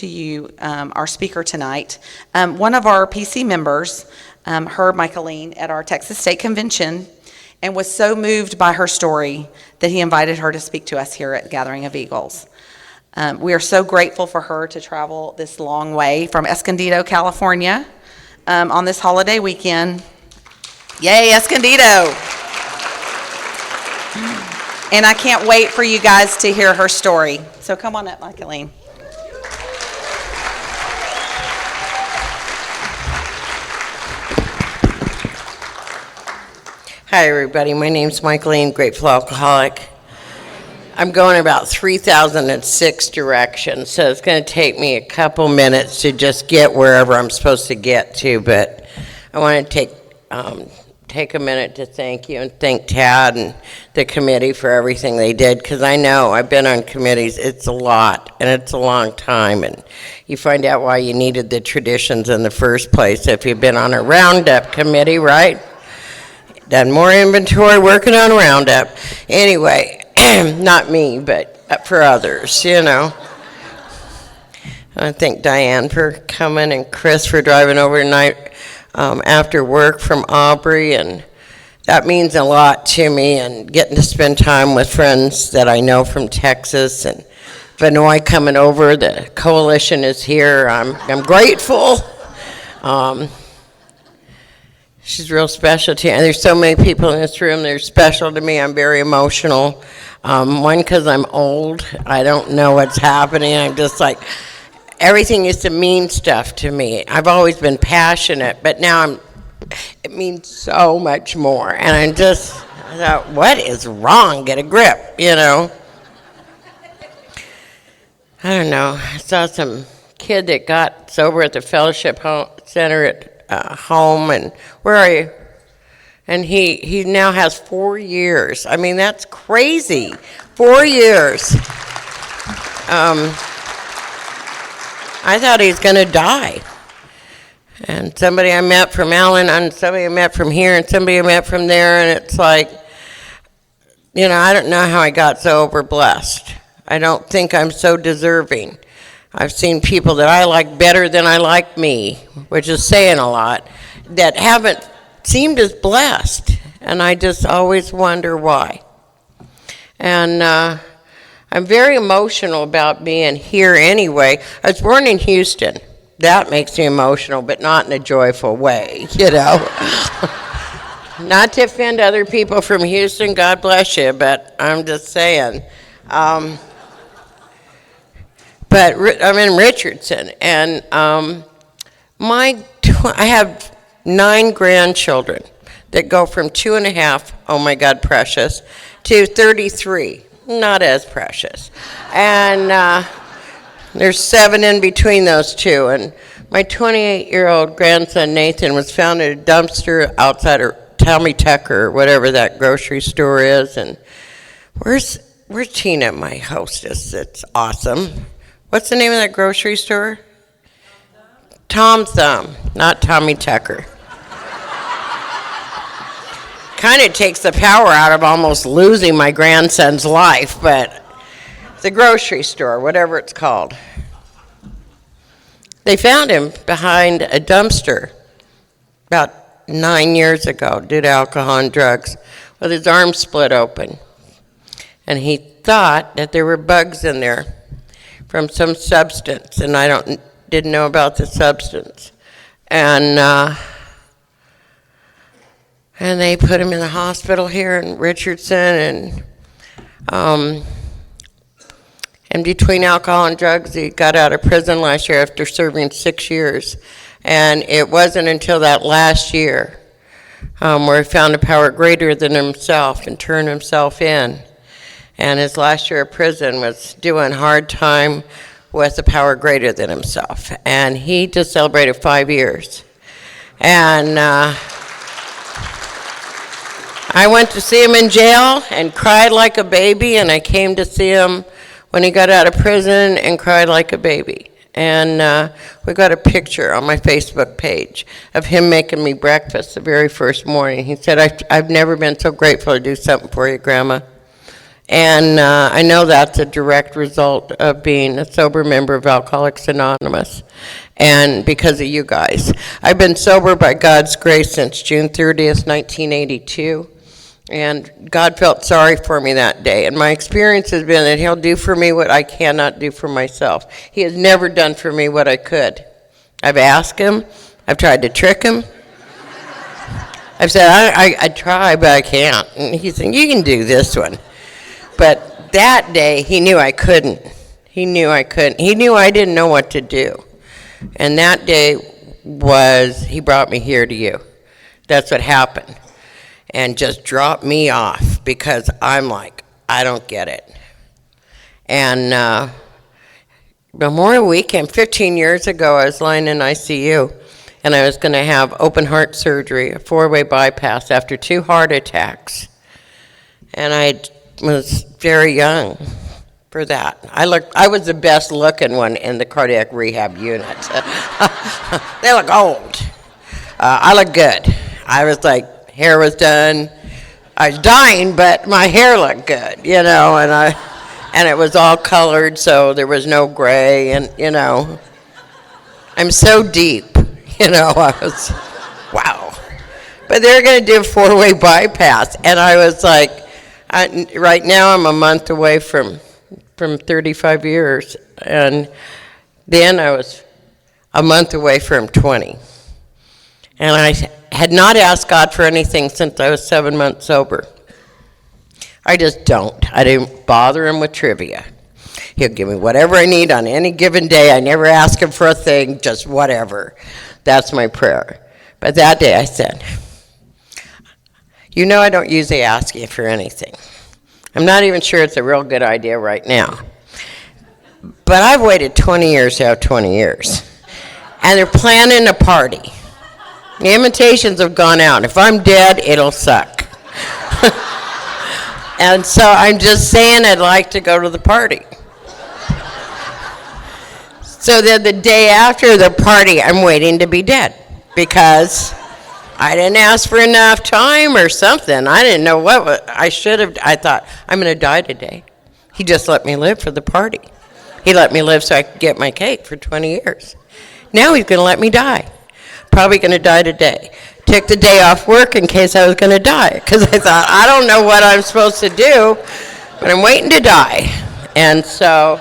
to you our speaker tonight. One of our PC members heard Michealine at our Texas State Convention and was so moved by her story that he invited her to speak to us here at Gathering of Eagles. We are so grateful for her to travel this long way from Escondido, California, on this holiday weekend. Yay, Escondido! And I can't wait for you guys to hear her story. So come on up, Michealine. Hi, everybody. My name's Michealine, grateful alcoholic. I'm going about 3,006 directions, so it's going to take me a couple minutes to just get wherever I'm supposed to get to, but I want to take a minute to thank you and thank Tad and the committee for everything they did, because I know I've been on committees. It's a lot, and it's a long time, and you find out why you needed the traditions in the first place if you've been on a Roundup committee, right? Done more inventory working on Roundup. Anyway, not me, but for others, you know. I want to thank Diane for coming and Chris for driving over tonight after work from Aubrey, and that means a lot to me, and getting to spend time with friends that I know from Texas, and Vanoy coming over. The coalition is here. I'm grateful. She's real special to me. And there's so many people in this room that are special to me. I'm very emotional. One, because I'm old. I don't know what's happening. I'm just like, everything used to mean stuff to me. I've always been passionate, but now it means so much more. And I thought, what is wrong? Get a grip, you know. I don't know. I saw some kid that got sober at the Fellowship Center at home, and where are you? And he now has 4 years. I mean, that's crazy. 4 years. I thought he was going to die. And somebody I met from Allen, and somebody I met from here, and somebody I met from there, and it's like, you know, I don't know how I got so overblessed. I don't think I'm so deserving. I've seen people that I like better than I like me, which is saying a lot, that haven't seemed as blessed, and I just always wonder why. And I'm very emotional about being here anyway. I was born in Houston. That makes me emotional, but not in a joyful way, you know. Not to offend other people from Houston, God bless you, but I'm just saying. But I'm in Richardson, and I have 9 grandchildren that go from 2.5, oh my God, precious, to 33, not as precious. And there's 7 in between those two. And my 28-year-old grandson, Nathan, was found in a dumpster outside of Tommy Tucker, or whatever that grocery store is. And where's Tina, my hostess? That's awesome. What's the name of that grocery store? Tom Thumb, not Tommy Tucker. Kind of takes the power out of almost losing my grandson's life, but the grocery store, whatever it's called. They found him behind a dumpster about 9 years ago due to alcohol and drugs, with his arm split open. And he thought that there were bugs in there from some substance, and I didn't know about the substance. And they put him in the hospital here in Richardson, and between alcohol and drugs, he got out of prison last year after serving 6 years. And it wasn't until that last year where he found a power greater than himself and turned himself in. And his last year of prison was doing hard time with a power greater than himself. And he just celebrated 5 years. And I went to see him in jail and cried like a baby, and I came to see him when he got out of prison and cried like a baby. And we got a picture on my Facebook page of him making me breakfast the very first morning. He said, I've never been so grateful to do something for you, Grandma. And I know that's a direct result of being a sober member of Alcoholics Anonymous, and because of you guys. I've been sober by God's grace since June 30th, 1982, and God felt sorry for me that day. And my experience has been that He'll do for me what I cannot do for myself. He has never done for me what I could. I've asked Him. I've tried to trick Him. I've said, I try, but I can't. And He said, you can do this one. But that day, He knew I couldn't. He knew I couldn't. He knew I didn't know what to do. And that day He brought me here to you. That's what happened. And just dropped me off because I'm like, I don't get it. And Memorial Weekend, 15 years ago, I was lying in ICU, and I was going to have open heart surgery, a 4-way bypass after 2 heart attacks. And I was very young for that. I was the best looking one in the cardiac rehab unit. They look old. I look good. I was like, hair was done. I was dying, but my hair looked good, and it was all colored, so there was no gray, and I'm so deep, I was, wow. But they were going to do a 4-way bypass, and I was like, right now I'm a month away from 35 years, and then I was a month away from 20. And I had not asked God for anything since I was 7 months sober. I just don't. I didn't bother Him with trivia. He'll give me whatever I need on any given day. I never ask Him for a thing, just whatever. That's my prayer. But that day I said, I don't usually ask you for anything. I'm not even sure it's a real good idea right now. But I've waited 20 years to have 20 years. And they're planning a party. The invitations have gone out. If I'm dead, it'll suck. And so I'm just saying I'd like to go to the party. So then the day after the party, I'm waiting to be dead because I didn't ask for enough time or something. I didn't know I should have. I thought, I'm going to die today. He just let me live for the party. He let me live so I could get my cake for 20 years. Now He's going to let me die. Probably going to die today. Took the day off work in case I was going to die because I thought, I don't know what I'm supposed to do, but I'm waiting to die. And so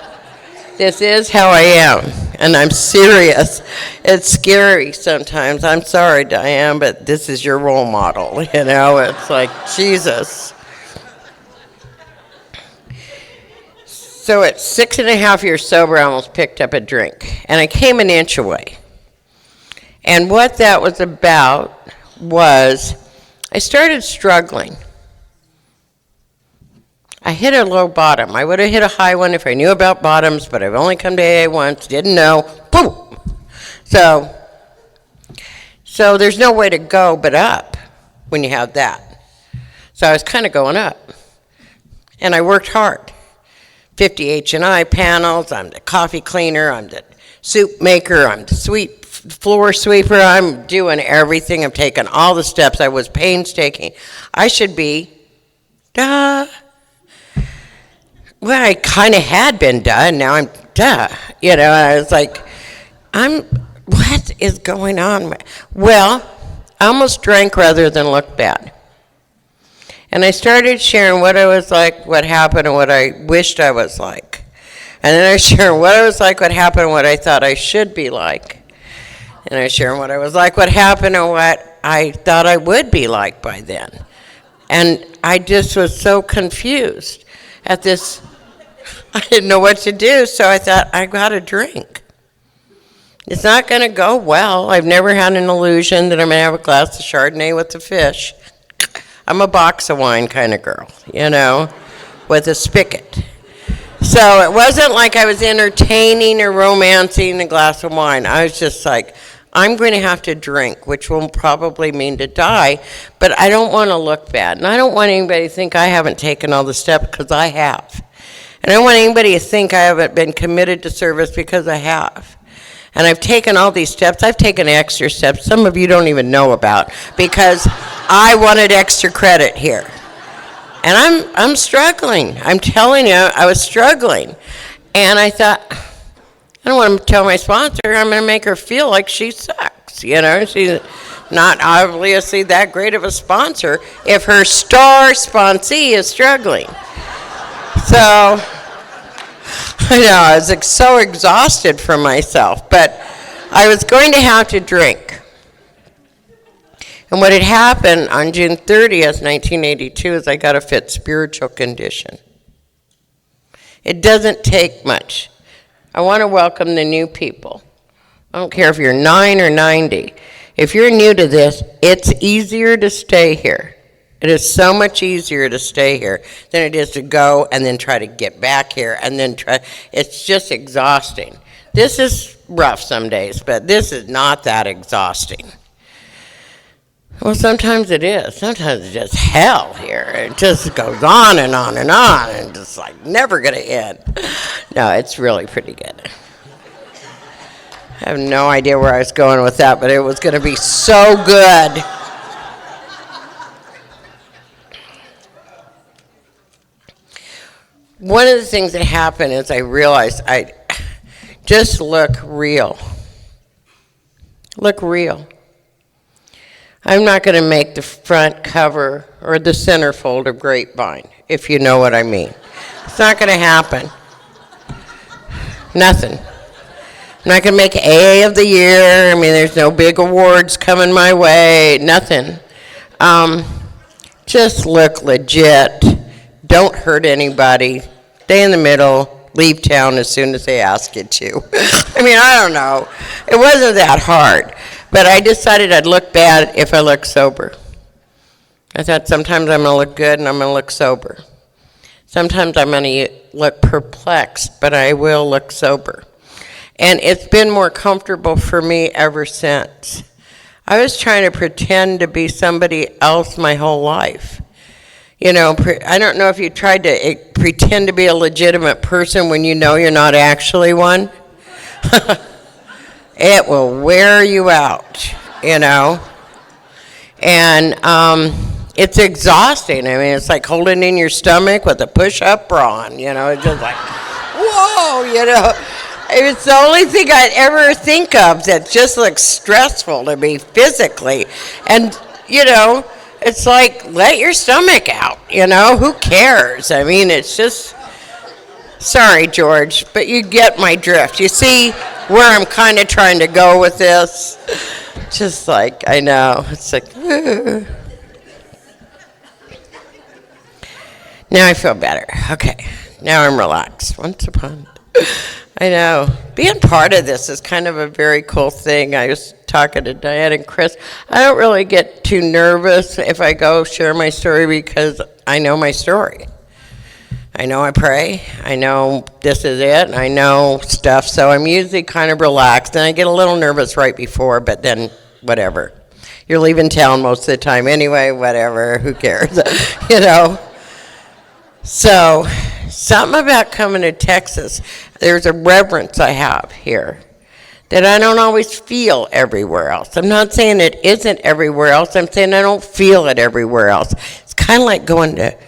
this is how I am, and I'm serious. It's scary sometimes. I'm sorry, Diane, but this is your role model, It's like, Jesus. So at 6.5 years sober, I almost picked up a drink, and I came an inch away. And what that was about was I started struggling. I hit a low bottom. I would have hit a high one if I knew about bottoms, but I've only come to AA once, didn't know. Boom! So there's no way to go but up when you have that. So I was kind of going up. And I worked hard. 50 H&I panels, I'm the coffee cleaner, I'm the soup maker, I'm the floor sweeper, I'm doing everything. I'm taking all the steps. I was painstaking. I should be, well, I kind of had been done. Now I'm, and I was like, what is going on? Well, I almost drank rather than look bad. And I started sharing what I was like, what happened, and what I wished I was like. And then I shared what I was like, what happened, and what I thought I should be like. And I shared what I was like, what happened, and what I thought I would be like by then. And I just was so confused at this. I didn't know what to do, so I thought, I got to drink. It's not going to go well. I've never had an illusion that I'm going to have a glass of Chardonnay with the fish. I'm a box of wine kind of girl, with a spigot. So it wasn't like I was entertaining or romancing a glass of wine. I was just like, I'm going to have to drink, which will probably mean to die, but I don't want to look bad. And I don't want anybody to think I haven't taken all the steps, because I have. And I don't want anybody to think I haven't been committed to service, because I have. And I've taken all these steps. I've taken extra steps some of you don't even know about, because I wanted extra credit here. And I'm struggling. I'm telling you, I was struggling. And I thought, I don't want to tell my sponsor, I'm going to make her feel like she sucks. You know, she's not obviously that great of a sponsor if her star sponsee is struggling. So, I know, I was so exhausted from myself, but I was going to have to drink. And what had happened on June 30th, 1982, is I got a fit spiritual condition. It doesn't take much. I want to welcome the new people. I don't care if you're 9 or 90. If you're new to this, it's easier to stay here. It is so much easier to stay here than it is to go and then try to get back here and then try. It's just exhausting. This is rough some days, but this is not that exhausting. Well, sometimes it is. Sometimes it's just hell here. It just goes on and on and on and just like never going to end. No, it's really pretty good. I have no idea where I was going with that, but it was going to be so good. One of the things that happened is I realized I just look real. Look real. I'm not going to make the front cover or the centerfold of Grapevine, if you know what I mean. It's not going to happen. Nothing. I'm not going to make AA of the year. I mean, there's no big awards coming my way. Nothing. Just look legit. Don't hurt anybody. Stay in the middle. Leave town as soon as they ask you to. I mean, I don't know. It wasn't that hard. But I decided I'd look bad if I look sober. I thought sometimes I'm going to look good and I'm going to look sober. Sometimes I'm going to look perplexed, but I will look sober. And it's been more comfortable for me ever since. I was trying to pretend to be somebody else my whole life. You know, I don't know if you tried to pretend to be a legitimate person when you know you're not actually one. It will wear you out, you know. And it's exhausting. I mean, it's like holding in your stomach with a push-up bra on, you know. It's just like, whoa, you know. It's the only thing I'd ever think of that just looks stressful to me physically. And, you know, it's like, let your stomach out, you know. Who cares? I mean, it's just, sorry, George, but you get my drift. You see where I'm kind of trying to go with this? Just like, I know. It's like, Now I feel better. Okay. Now I'm relaxed. Once upon. I know. Being part of this is kind of a very cool thing. I was talking to Diane and Chris. I don't really get too nervous if I go share my story because I know my story. I know I pray. I know this is it. I know stuff. So I'm usually kind of relaxed. And I get a little nervous right before, but then whatever. You're leaving town most of the time anyway, whatever. Who cares? You know? So something about coming to Texas, there's a reverence I have here that I don't always feel everywhere else. I'm not saying it isn't everywhere else. I'm saying I don't feel it everywhere else. It's kind of like going to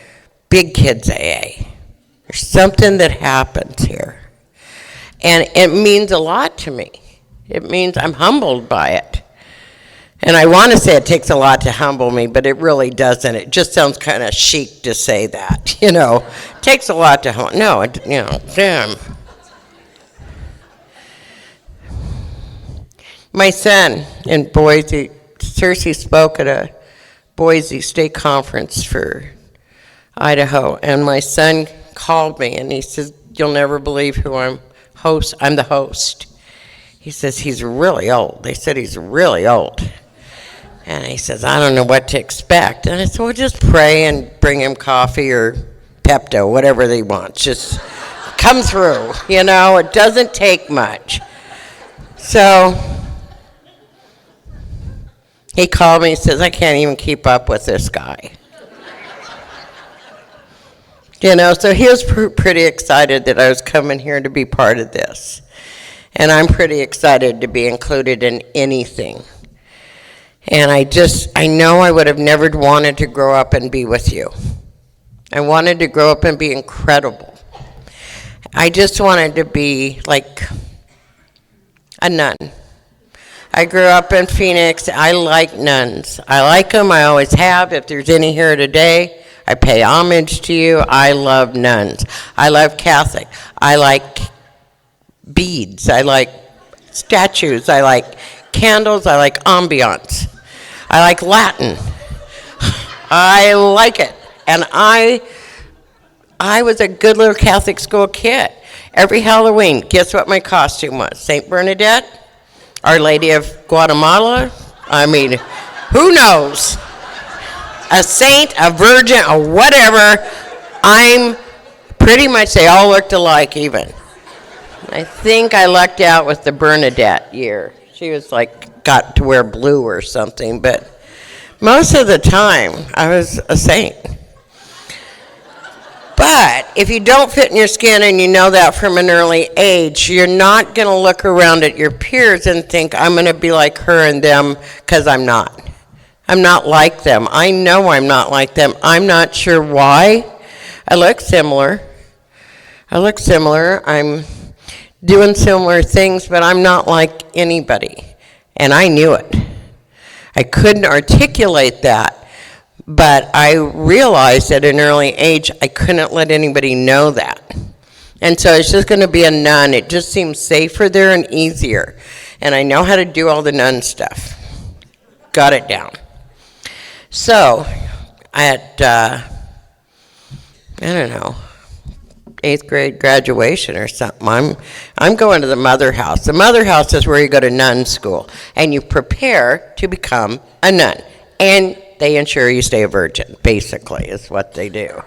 Big Kids AA. There's something that happens here. And it means a lot to me. It means I'm humbled by it. And I want to say it takes a lot to humble me, but it really doesn't. It just sounds kind of chic to say that, you know. It takes a lot to humble. No, you know, damn. My son in Boise, Cersei spoke at a Boise State Conference for Idaho, and my son called me, and he says, "You'll never believe who I'm the host." He says, "He's really old." They said he's really old. And he says, "I don't know what to expect." And I said, "Well, just pray and bring him coffee or Pepto, whatever he wants. Just come through, you know. It doesn't take much." So he called me, he says, "I can't even keep up with this guy." You know, so he was pretty excited that I was coming here to be part of this. And I'm pretty excited to be included in anything. And I know I would have never wanted to grow up and be with you. I wanted to grow up and be incredible. I just wanted to be like a nun. I grew up in Phoenix. I like nuns. I like them. I always have. If there's any here today, I pay homage to you. I love nuns. I love Catholic. I like beads. I like statues. I like candles. I like ambiance. I like Latin. I like it. And I was a good little Catholic school kid. Every Halloween, guess what my costume was? St. Bernadette? Our Lady of Guatemala? I mean, who knows? A saint, a virgin, a whatever. I'm pretty much, they all looked alike even. I think I lucked out with the Bernadette year. She was like, got to wear blue or something, but most of the time, I was a saint. But if you don't fit in your skin and you know that from an early age, you're not going to look around at your peers and think, I'm going to be like her and them, because I'm not. I'm not like them. I know I'm not like them. I'm not sure why. I look similar. I'm doing similar things, but I'm not like anybody. And I knew it. I couldn't articulate that. But I realized at an early age I couldn't let anybody know that. And so it's just going to be a nun. It just seems safer there and easier. And I know how to do all the nun stuff. Got it down. So at, I don't know, 8th grade graduation or something, I'm going to the mother house. The mother house is where you go to nun school. And you prepare to become a nun. And they ensure you stay a virgin, basically, is what they do.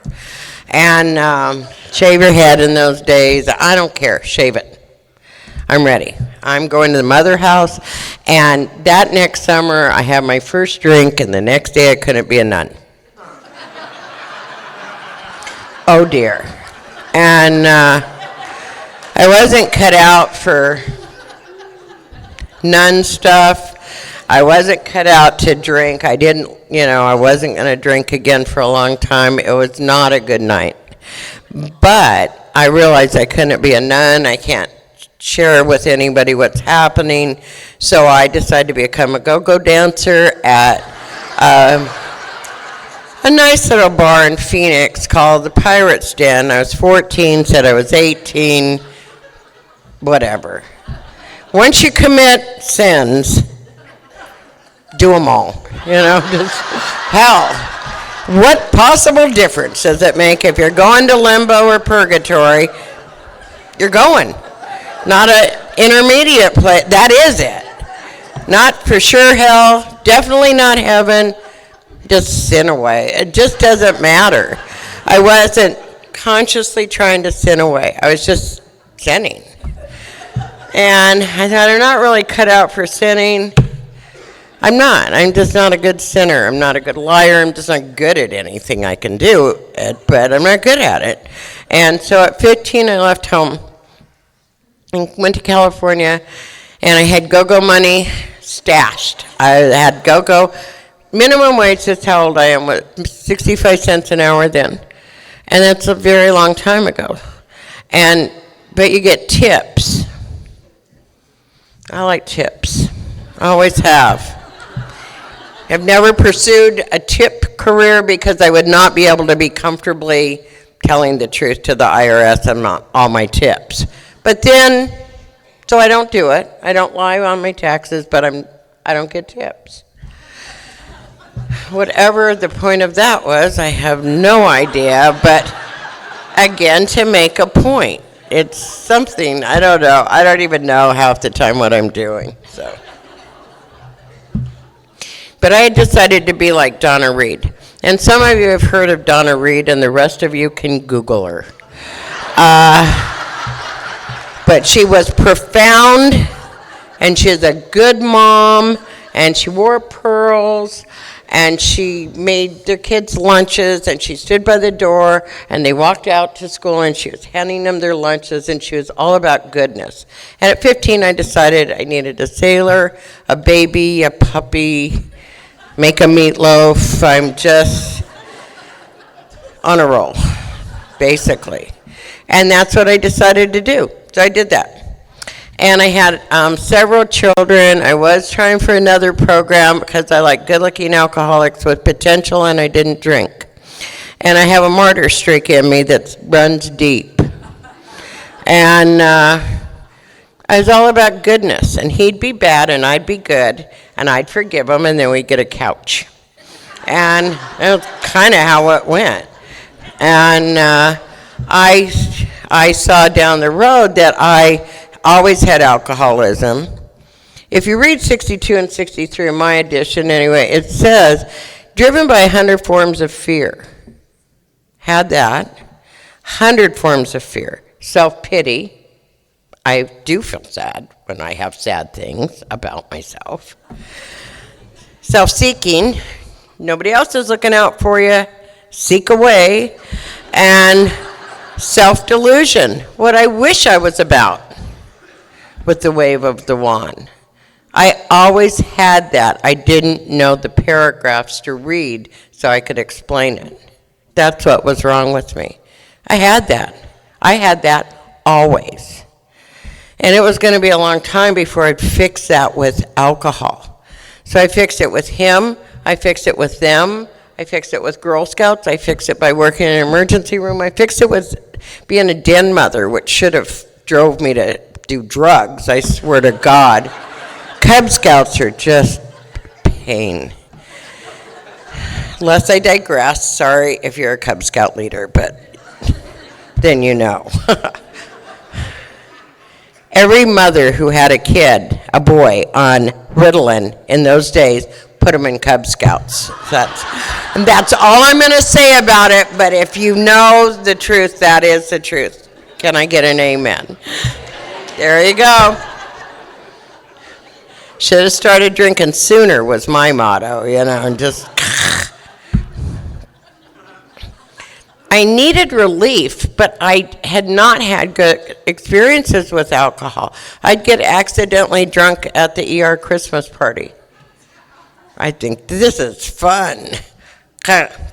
And shave your head in those days. I don't care. Shave it. I'm ready. I'm going to the mother house. And that next summer, I had my first drink, and the next day, I couldn't be a nun. Oh, dear. And I wasn't cut out for nun stuff. I wasn't cut out to drink. I wasn't going to drink again for a long time. It was not a good night. But I realized I couldn't be a nun. I can't share with anybody what's happening. So I decided to become a go-go dancer at a nice little bar in Phoenix called the Pirate's Den. I was 14, said I was 18, whatever. Once you commit sins, do them all, just hell. What possible difference does it make if you're going to limbo or purgatory? You're going. Not an intermediate place. That is it. Not for sure hell, definitely not heaven. Just sin away. It just doesn't matter. I wasn't consciously trying to sin away. I was just sinning. And I thought, I'm not really cut out for sinning. I'm not. I'm just not a good sinner. I'm not a good liar. I'm just not good at anything I can do it, but I'm not good at it. And so at 15, I left home and went to California, and I had go-go money stashed. I had go-go. Minimum wage, that's how old I am, 65 cents an hour then. And that's a very long time ago. But you get tips. I like tips. I always have. I've never pursued a tip career because I would not be able to be comfortably telling the truth to the IRS on all my tips. But then, so I don't do it. I don't lie on my taxes, but I don't get tips. Whatever the point of that was, I have no idea, but again, to make a point. It's something, I don't know. I don't even know half the time what I'm doing, so. But I had decided to be like Donna Reed. And some of you have heard of Donna Reed, and the rest of you can Google her. But she was profound, and she's a good mom, and she wore pearls, and she made their kids lunches, and she stood by the door, and they walked out to school, and she was handing them their lunches, and she was all about goodness. And at 15, I decided I needed a sailor, a baby, a puppy, make a meatloaf. I'm just on a roll, basically. And that's what I decided to do. So I did that. And I had several children. I was trying for another program because I like good-looking alcoholics with potential, and I didn't drink. And I have a martyr streak in me that runs deep. And I was all about goodness. And he'd be bad, and I'd be good, and I'd forgive him, and then we'd get a couch. And that's kind of how it went. And I saw down the road that I always had alcoholism. If you read 62 and 63 in my edition anyway, it says, driven by 100 forms of fear. Had that. 100 forms of fear. Self-pity. I do feel sad when I have sad things about myself. Self-seeking. Nobody else is looking out for you. Seek away. And self-delusion. What I wish I was about with the wave of the wand. I always had that. I didn't know the paragraphs to read so I could explain it. That's what was wrong with me. I had that. I had that always. And it was going to be a long time before I'd fix that with alcohol. So I fixed it with him. I fixed it with them. I fixed it with Girl Scouts. I fixed it by working in an emergency room. I fixed it with being a den mother, which should have drove me to do drugs, I swear to God. Cub Scouts are just pain. Lest I digress, sorry if you're a Cub Scout leader, but then you know. Every mother who had a kid, a boy, on Ritalin in those days, put them in Cub Scouts. That's all I'm going to say about it, but if you know the truth, that is the truth. Can I get an amen? There you go. Should have started drinking sooner was my motto, and just. I needed relief, but I had not had good experiences with alcohol. I'd get accidentally drunk at the ER Christmas party. I think this is fun.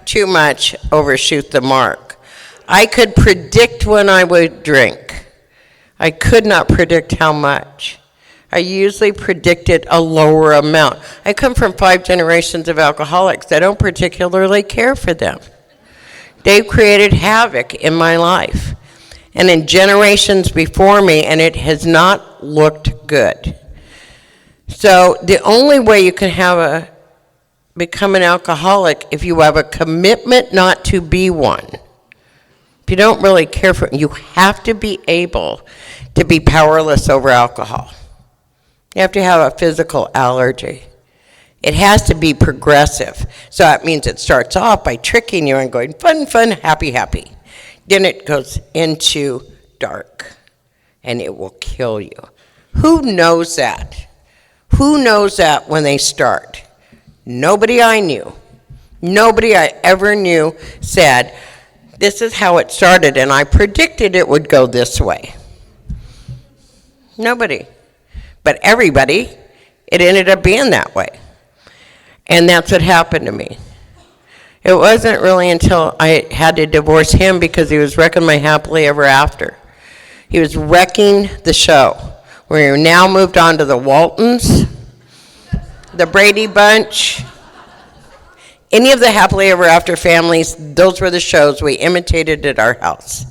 Too much, overshoot the mark. I could predict when I would drink. I could not predict how much. I usually predicted a lower amount. I come from 5 generations of alcoholics. I don't particularly care for them. They've created havoc in my life and in generations before me, and it has not looked good. So the only way you can become an alcoholic if you have a commitment not to be one. If you don't really care for it, you have to be able to be powerless over alcohol. You have to have a physical allergy. It has to be progressive. So that means it starts off by tricking you and going fun, fun, happy, happy. Then it goes into dark, and it will kill you. Who knows that? Who knows that when they start? Nobody I knew. Nobody I ever knew said, this is how it started, and I predicted it would go this way. Nobody. But everybody, it ended up being that way. And that's what happened to me. It wasn't really until I had to divorce him because he was wrecking my happily ever after. He was wrecking the show. We're now moved on to the Waltons, the Brady Bunch, any of the happily ever after families. Those were the shows we imitated at our house.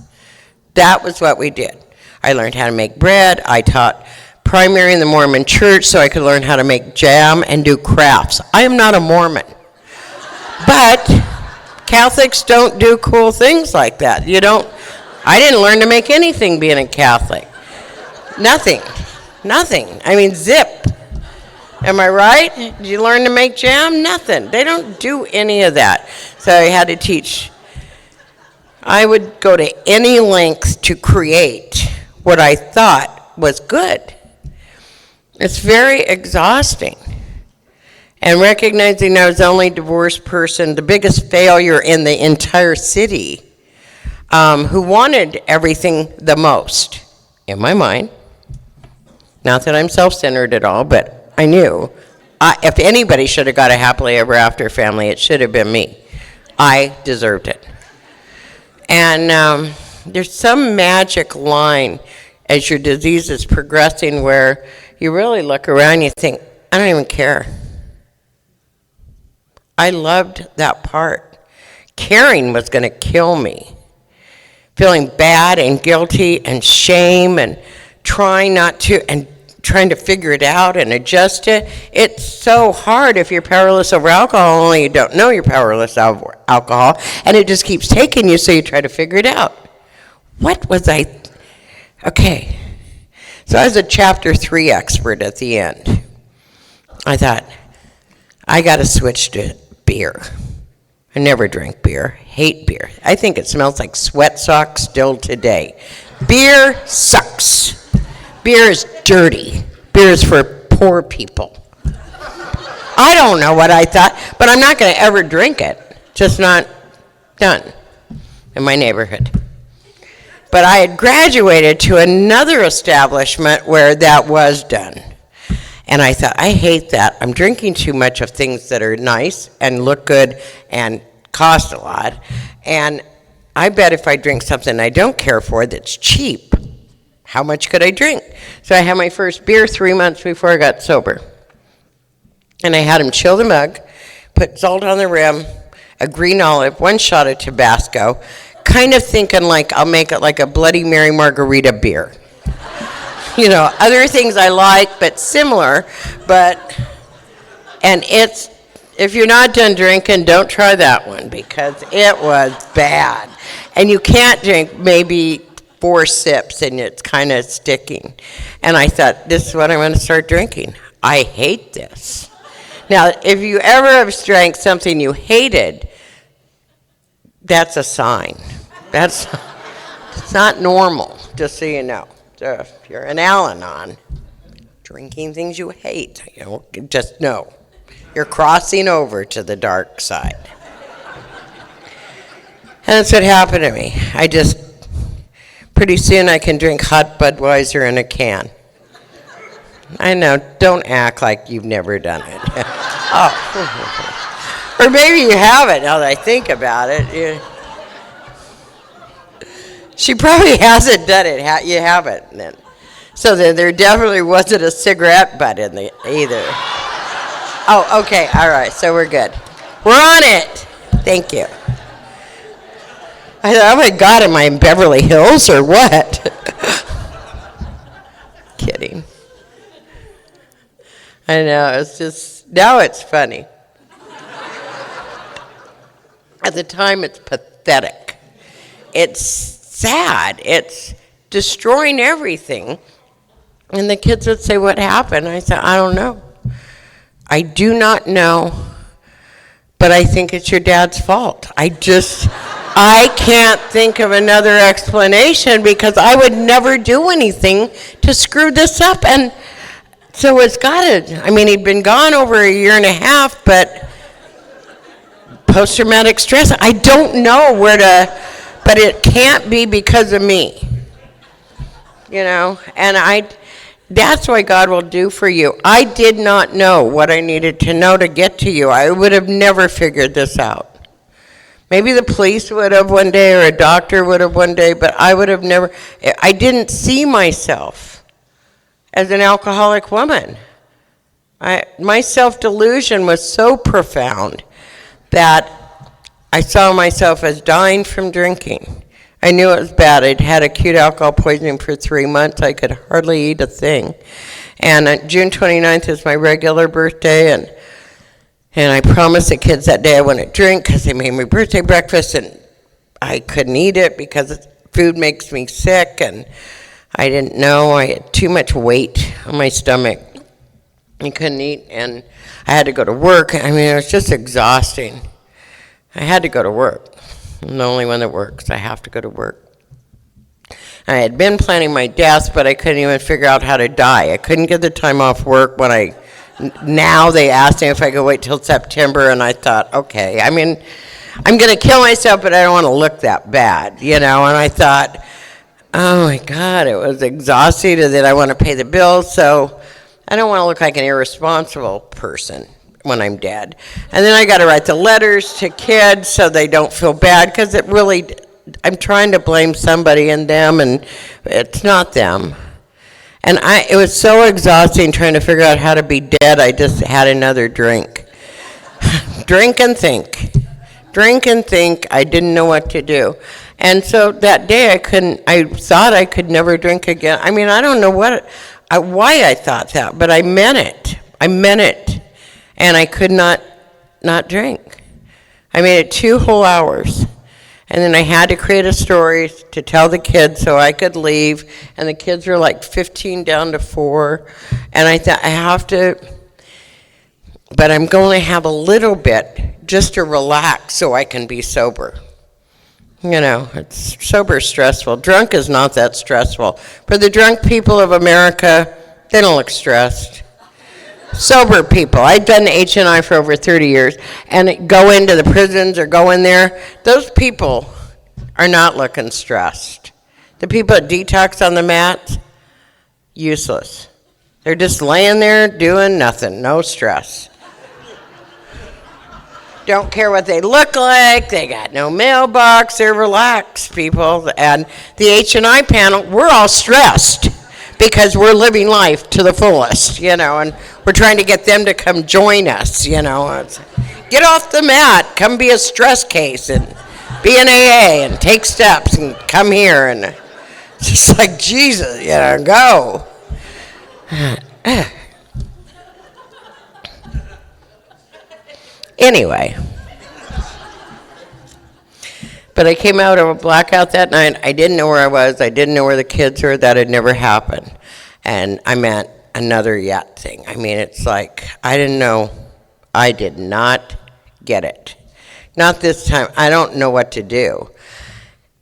That was what we did. I learned how to make bread. I taught primary in the Mormon church so I could learn how to make jam and do crafts. I am not a Mormon. But Catholics don't do cool things like that. I didn't learn to make anything being a Catholic. Nothing. I mean, zip. Am I right? Did you learn to make jam? Nothing. They don't do any of that. So I had to teach. I would go to any length to create what I thought was good. It's very exhausting. And recognizing I was the only divorced person, the biggest failure in the entire city, who wanted everything the most, in my mind. Not that I'm self-centered at all, but I knew if anybody should have got a happily ever after family, it should have been me. I deserved it. And there's some magic line as your disease is progressing where you really look around and you think, I don't even care. I loved that part. Caring was going to kill me. Feeling bad and guilty and shame and trying to figure it out and adjust it. It's so hard if you're powerless over alcohol, only you don't know you're powerless over alcohol, and it just keeps taking you, so you try to figure it out. What was I? Okay. So I was a chapter 3 expert at the end. I thought, I got to switch to beer. I never drank beer, hate beer. I think it smells like sweat socks still today. Beer sucks. Beer is dirty. Beer is for poor people. I don't know what I thought, but I'm not going to ever drink it. Just not done in my neighborhood. But I had graduated to another establishment where that was done. And I thought, I hate that. I'm drinking too much of things that are nice and look good and cost a lot. And I bet if I drink something I don't care for that's cheap, how much could I drink? So I had my first beer 3 months before I got sober. And I had him chill the mug, put salt on the rim, a green olive, 1 shot of Tabasco, kind of thinking like I'll make it like a Bloody Mary margarita beer. You know, other things I like, but similar, and it's, if you're not done drinking, don't try that one, because it was bad. And you can't drink maybe 4 sips, and it's kind of sticking. And I thought, this is what I'm going to start drinking. I hate this. Now, if you ever have drank something you hated, that's a sign. It's not normal, just so you know. So if you're an Al-Anon, drinking things you hate, just know you're crossing over to the dark side. And that's what happened to me. Pretty soon I can drink hot Budweiser in a can. I know, don't act like you've never done it. Oh. Or maybe you haven't, now that I think about it. She probably hasn't done it. You haven't then. So there definitely wasn't a cigarette butt in the either. Oh, okay. All right. So we're good. We're on it. Thank you. I thought, oh my God, am I in Beverly Hills or what? Kidding. I know. It's just, now it's funny. At the time, it's pathetic. It's sad. It's destroying everything. And the kids would say, what happened? I said, I don't know. I do not know, but I think it's your dad's fault. I can't think of another explanation, because I would never do anything to screw this up. And so he'd been gone over a year and a half, but post-traumatic stress, I don't know but it can't be because of me, and that's what God will do for you. I did not know what I needed to know to get to you. I would have never figured this out. Maybe the police would have one day, or a doctor would have one day, but I would have never. I didn't see myself as an alcoholic woman. My self-delusion was so profound that I saw myself as dying from drinking. I knew it was bad. I'd had acute alcohol poisoning for 3 months. I could hardly eat a thing. And June 29th is my regular birthday, and I promised the kids that day I wouldn't drink because they made me birthday breakfast, and I couldn't eat it because food makes me sick, and I didn't know. I had too much weight on my stomach. I couldn't eat, and I had to go to work. It was just exhausting. I had to go to work. I'm the only one that works. I have to go to work. I had been planning my death, but I couldn't even figure out how to die. I couldn't get the time off work now they asked me if I could wait till September, and I thought, okay. I'm going to kill myself, but I don't want to look that bad, and I thought, oh my God, it was exhausting, and then I want to pay the bills, so I don't want to look like an irresponsible person when I'm dead. And then I got to write the letters to kids so they don't feel bad, because it really I'm trying to blame somebody and them, and it's not them. And it was so exhausting trying to figure out how to be dead, I just had another drink. Drink and think. Drink and think. I didn't know what to do. And so that day I thought I could never drink again. I mean, I don't know why I thought that, but I meant it. I meant it. And I could not drink. I made it 2 whole hours. And then I had to create a story to tell the kids so I could leave. And the kids were like 15 down to 4. And I thought, I have to, but I'm going to have a little bit just to relax so I can be sober. You know, it's sober stressful. Drunk is not that stressful. For the drunk people of America, they don't look stressed. Sober people. I've done H&I for over 30 years, and go into the prisons or go in there. Those people are not looking stressed. The people that detox on the mat, useless. They're just laying there doing nothing, no stress. Don't care what they look like. They got no mailbox. They're relaxed people. And the H&I panel, we're all stressed because we're living life to the fullest, you know, and we're trying to get them to come join us, you know. Get off the mat. Come be a stress case and be an AA and take steps and come here. And it's just like, Jesus, you know, go. Anyway, but I came out of a blackout that night. I didn't know where I was. I didn't know where the kids were. That had never happened. And I meant another yet thing. I mean, it's like, I didn't know. I did not get it. Not this time. I don't know what to do.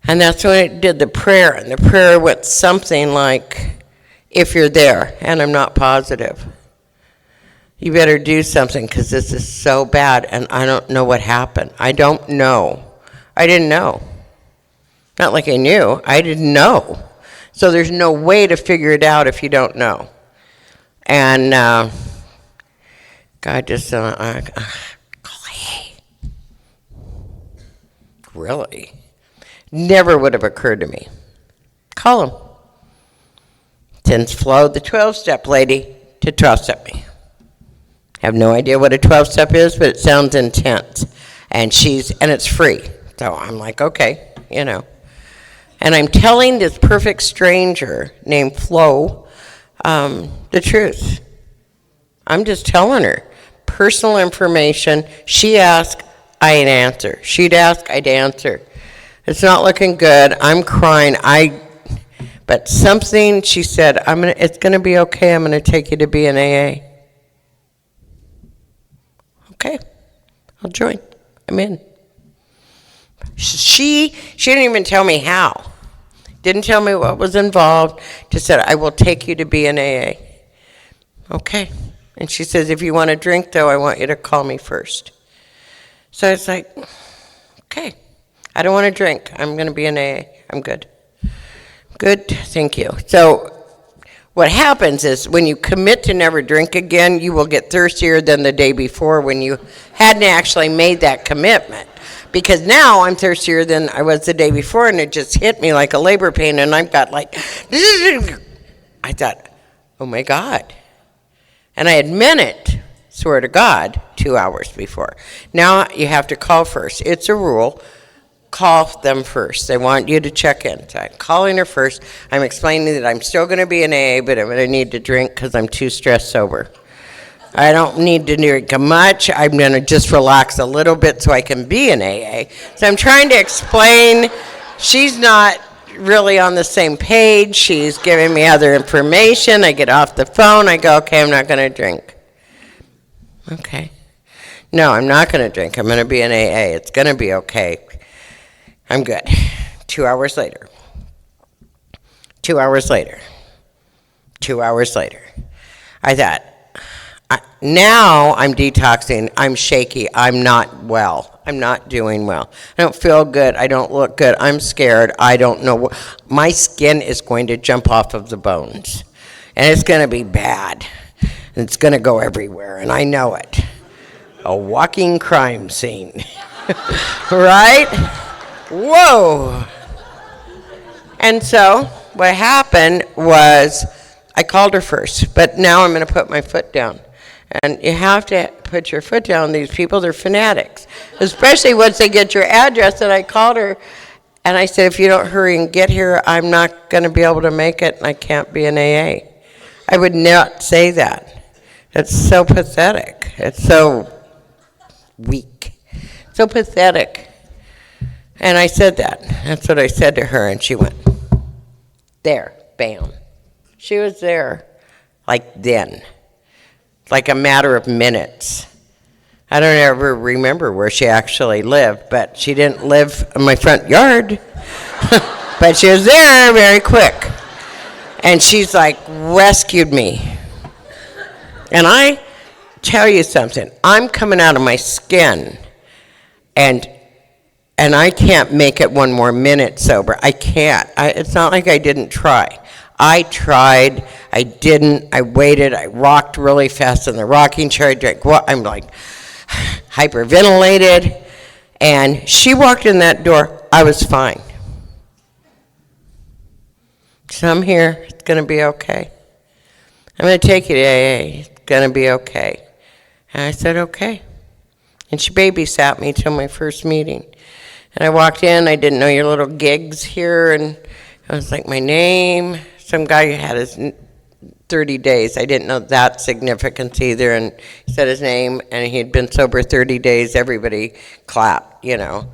And that's when I did the prayer. And the prayer went something like, if you're there, and I'm not positive, you better do something because this is so bad and I don't know what happened. I don't know. I didn't know. Not like I knew. I didn't know. So there's no way to figure it out if you don't know. And God just said, Clay. Really? Never would have occurred to me. Call him. Since flowed the 12-step lady to 12-step me. Have no idea what a 12-step is, but it sounds intense. And it's free. So I'm like, okay, you know. And I'm telling this perfect stranger named Flo the truth. I'm just telling her personal information. She asked, I'd answer. She'd ask, I'd answer. It's not looking good. I'm crying. But something, she said, it's going to be okay. I'm going to take you to be an AA. Okay, I'll join. I'm in. She didn't even tell me how. Didn't tell me what was involved. Just said, I will take you to be an AA. Okay. And she says, if you want to drink, though, I want you to call me first. So it's like, okay. I don't want to drink. I'm going to be an AA. I'm good. Good, thank you. So what happens is when you commit to never drink again, you will get thirstier than the day before when you hadn't actually made that commitment. Because now I'm thirstier than I was the day before, and it just hit me like a labor pain, and I've got like, I thought, oh my God. And I had meant it, swear to God, 2 hours before. Now you have to call first. It's a rule. Call them first. They want you to check in. So I'm calling her first. I'm explaining that I'm still going to be an AA, but I'm going to need to drink because I'm too stressed sober. I don't need to drink much. I'm going to just relax a little bit so I can be an AA. So I'm trying to explain. She's not really on the same page. She's giving me other information. I get off the phone. I go, okay, I'm not going to drink. Okay. No, I'm not going to drink. I'm going to be an AA. It's going to be okay. I'm good. 2 hours later. 2 hours later. 2 hours later. I thought, now I'm detoxing. I'm shaky. I'm not well. I'm not doing well. I don't feel good. I don't look good. I'm scared. I don't know. My skin is going to jump off of the bones. And it's going to be bad. And it's going to go everywhere. And I know it. A walking crime scene. Right? Whoa. And so what happened was I called her first, but now I'm going to put my foot down. And you have to put your foot down. These people, they're fanatics, especially once they get your address. And I called her, and I said, if you don't hurry and get here, I'm not going to be able to make it, and I can't be an AA. I would not say that. It's so pathetic. It's so weak. So pathetic. And I said that. That's what I said to her, and she went, there, bam. She was there, like then. Like a matter of minutes. I don't ever remember where she actually lived, but she didn't live in my front yard. But she was there very quick. And she's like, rescued me. And I tell you something, I'm coming out of my skin, and I can't make it one more minute sober. I can't. It's not like I didn't try. I tried, I didn't, I waited, I rocked really fast in the rocking chair, I drank, I'm like hyperventilated, and she walked in that door, I was fine. So I'm here, it's gonna be okay. I'm gonna take you to AA, it's gonna be okay. And I said, okay. And she babysat me till my first meeting. And I walked in, I didn't know your little gigs here, and I was like, my name. Some guy had his 30 days. I didn't know that significance either, and he said his name, and he had been sober 30 days. Everybody clapped, you know.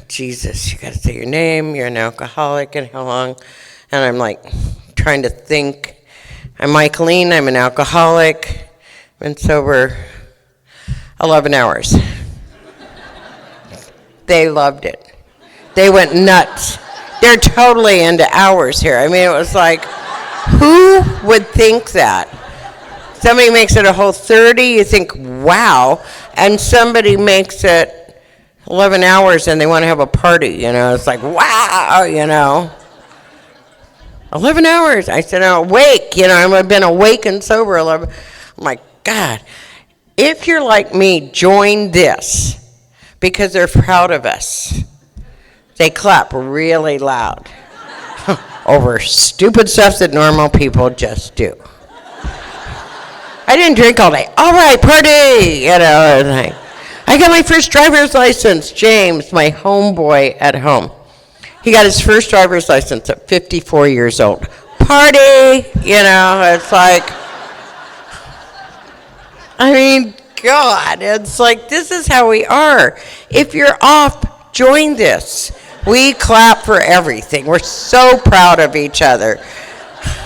Jesus, you got to say your name, you're an alcoholic, and how long? And I'm like trying to think. I'm Michealine, I'm an alcoholic, been sober 11 hours. They loved it. They went nuts. They're totally into hours here. I mean, it was like, who would think that? Somebody makes it a whole 30, you think, wow, and somebody makes it 11 hours and they want to have a party, you know. It's like, wow, you know. 11 hours. I said, I'm awake, you know. I've been awake and sober 11. I'm like, God, if you're like me, join this, because they're proud of us. They clap really loud over stupid stuff that normal people just do. I didn't drink all day. All right, party, you know. I got my first driver's license. James, my homeboy at home, he got his first driver's license at 54 years old. Party, you know. It's like, I mean, God, it's like, this is how we are. If you're off, join this. We clap for everything. We're so proud of each other.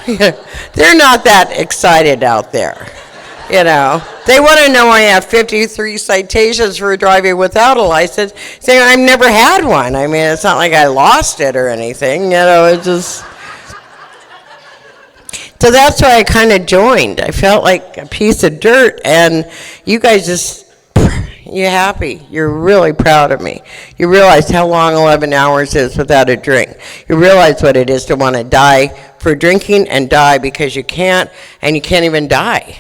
They're not that excited out there, you know. They want to know I have 53 citations for driving without a license, saying I've never had one. I mean, it's not like I lost it or anything, you know. It's just... So that's why I kind of joined. I felt like a piece of dirt, and you guys just... You're happy. You're really proud of me. You realize how long 11 hours is without a drink. You realize what it is to want to die for drinking and die because you can't, and you can't even die.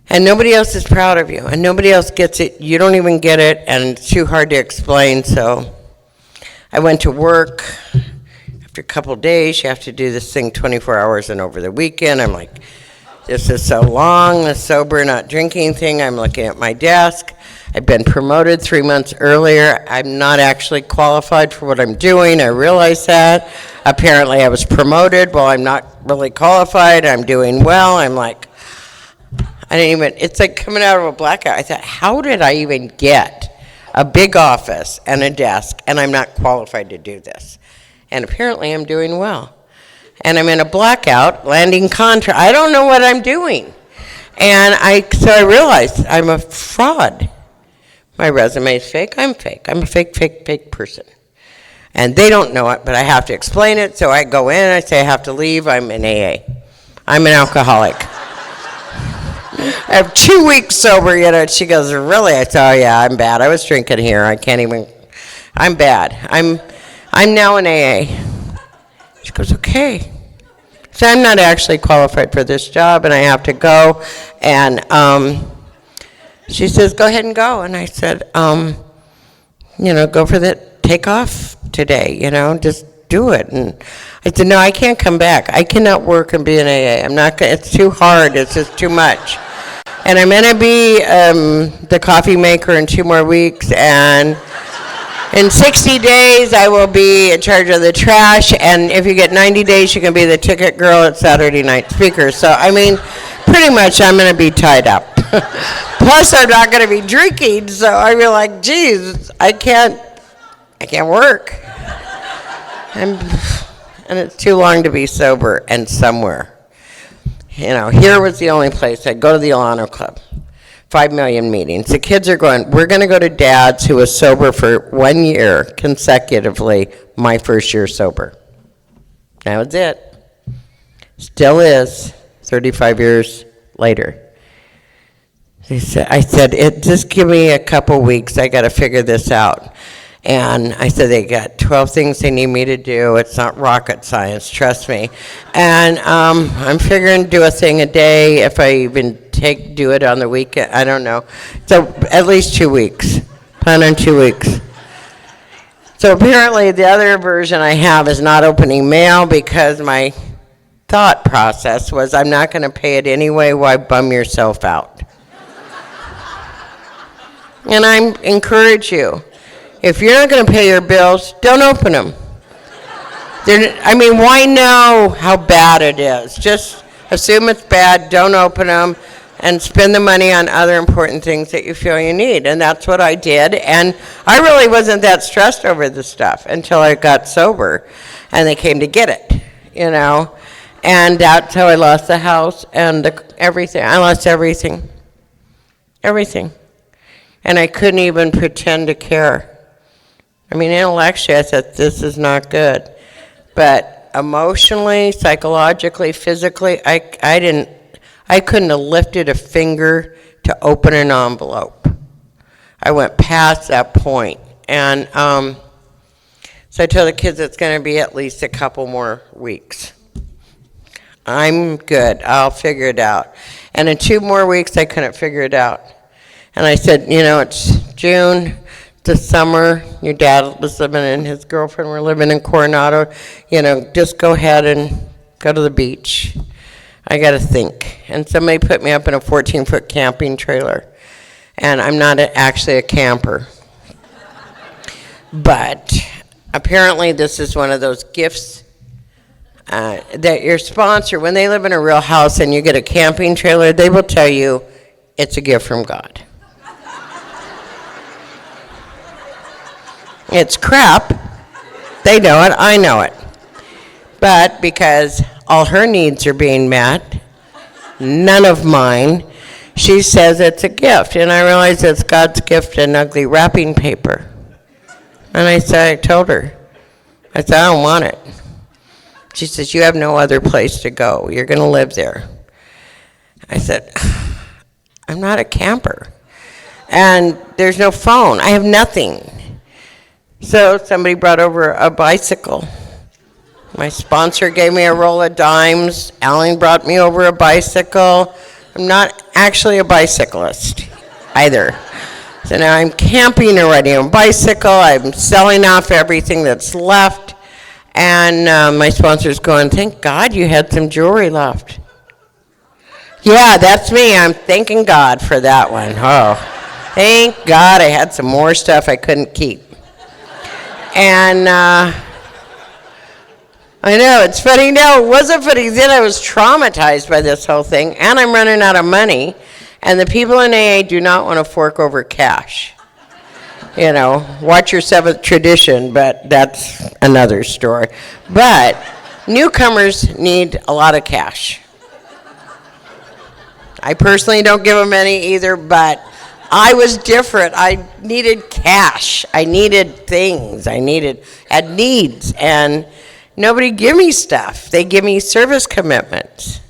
And nobody else is proud of you, and nobody else gets it. You don't even get it, and it's too hard to explain. So I went to work. After a couple of days, you have to do this thing 24 hours and over the weekend. I'm like, this is so long, the sober, not drinking thing. I'm looking at my desk. I've been promoted 3 months earlier. I'm not actually qualified for what I'm doing. I realize that. Apparently I was promoted. Well, I'm not really qualified. I'm doing well. I'm like, I didn't even, it's like coming out of a blackout. I thought, how did I even get a big office and a desk, and I'm not qualified to do this? And apparently I'm doing well. And I'm in a blackout, landing contract. I don't know what I'm doing. And so I realized I'm a fraud. My resume is fake. I'm fake. I'm a fake person. And they don't know it, but I have to explain it. So I go in, I say I have to leave. I'm in AA. I'm an alcoholic. I have 2 weeks sober, you know. She goes, really? I said, oh yeah, I'm bad. I was drinking here. I can't even, I'm bad. I'm now in AA. She goes, okay. So I'm not actually qualified for this job, and I have to go. And she says, go ahead and go. And I said, you know, go for the take off today, you know, just do it. And I said, no, I can't come back. I cannot work and be in AA. I'm not going. It's too hard. It's just too much. And I'm going to be the coffee maker in 2 more weeks. And in 60 days, I will be in charge of the trash. And if you get 90 days, you can be the ticket girl at Saturday Night Speakers. So, I mean, pretty much I'm going to be tied up. Plus, I'm not going to be drinking. So I feel like, geez, I can't work. And it's too long to be sober and somewhere. You know, here was the only place. I'd go to the Alano Club. 5 million meetings. The kids are going, we're going to go to Dad's, who was sober for 1 year consecutively, my first year sober. That was it. Still is, 35 years later. I said, just give me a couple weeks. I got to figure this out. And I said, they got 12 things they need me to do. It's not rocket science, trust me. And I'm figuring to do a thing a day. If I even do it on the weekend, I don't know. So at least 2 weeks. Plan on 2 weeks. So apparently the other version I have is not opening mail, because my thought process was, I'm not going to pay it anyway. Why bum yourself out? And I encourage you, if you're not going to pay your bills, don't open them. Why know how bad it is? Just assume it's bad, don't open them, and spend the money on other important things that you feel you need. And that's what I did. And I really wasn't that stressed over the stuff until I got sober, and they came to get it, you know. And that's how I lost the house and everything. I lost everything. Everything. And I couldn't even pretend to care. Intellectually, I said, this is not good. But emotionally, psychologically, physically, I couldn't have lifted a finger to open an envelope. I went past that point. And so I told the kids it's going to be at least a couple more weeks. I'm good. I'll figure it out. And in 2 more weeks, I couldn't figure it out. And I said, it's June. The summer, your dad was living and his girlfriend were living in Coronado. Just go ahead and go to the beach. I got to think. And somebody put me up in a 14-foot camping trailer. And I'm not actually a camper. But apparently this is one of those gifts that your sponsor, when they live in a real house and you get a camping trailer, they will tell you it's a gift from God. It's crap. They know it. I know it. But because all her needs are being met, none of mine, she says it's a gift. And I realize it's God's gift in ugly wrapping paper. And I told her, I don't want it. She says, you have no other place to go. You're going to live there. I said, I'm not a camper. And there's no phone. I have nothing. So somebody brought over a bicycle. My sponsor gave me a roll of dimes. Alan brought me over a bicycle. I'm not actually a bicyclist either. So now I'm camping and riding a bicycle. I'm selling off everything that's left. And my sponsor's going, thank God you had some jewelry left. Yeah, that's me. I'm thanking God for that one. Oh, thank God I had some more stuff I couldn't keep. And I know, it's funny now. It wasn't funny then. I was traumatized by this whole thing, and I'm running out of money. And the people in AA do not want to fork over cash. Watch your seventh tradition, but that's another story. But newcomers need a lot of cash. I personally don't give them any either, but I was different. I needed cash. I needed things. I had needs. And nobody give me stuff. They give me service commitments.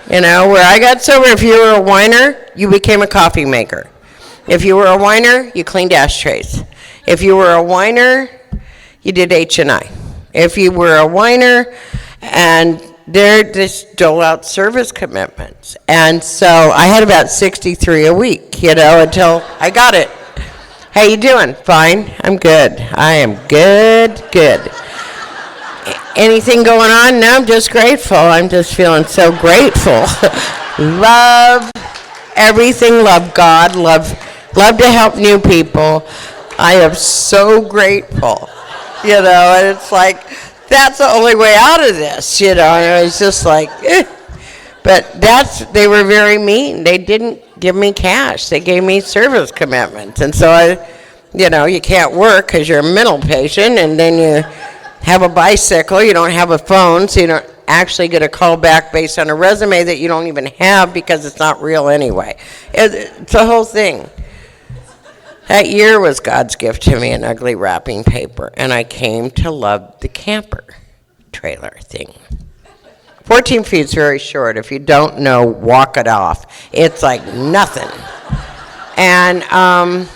Where I got sober, if you were a whiner, you became a coffee maker. If you were a whiner, you cleaned ashtrays. If you were a whiner, you did H&I. If you were a whiner, and they're just dole out service commitments. And so I had about 63 a week, until I got it. How you doing? Fine. I'm good. I am good. Anything going on? No, I'm just grateful. I'm just feeling so grateful. Love everything. Love God. Love to help new people. I am so grateful. And it's like, that's the only way out of this, and I was just like, eh. But they were very mean. They didn't give me cash. They gave me service commitments. And so you can't work because you're a mental patient, and then you have a bicycle, you don't have a phone, so you don't actually get a call back based on a resume that you don't even have because it's not real anyway. It's the whole thing. That year was God's gift to me, an ugly wrapping paper, and I came to love the camper trailer thing. 14 feet is very short. If you don't know, walk it off. It's like nothing. And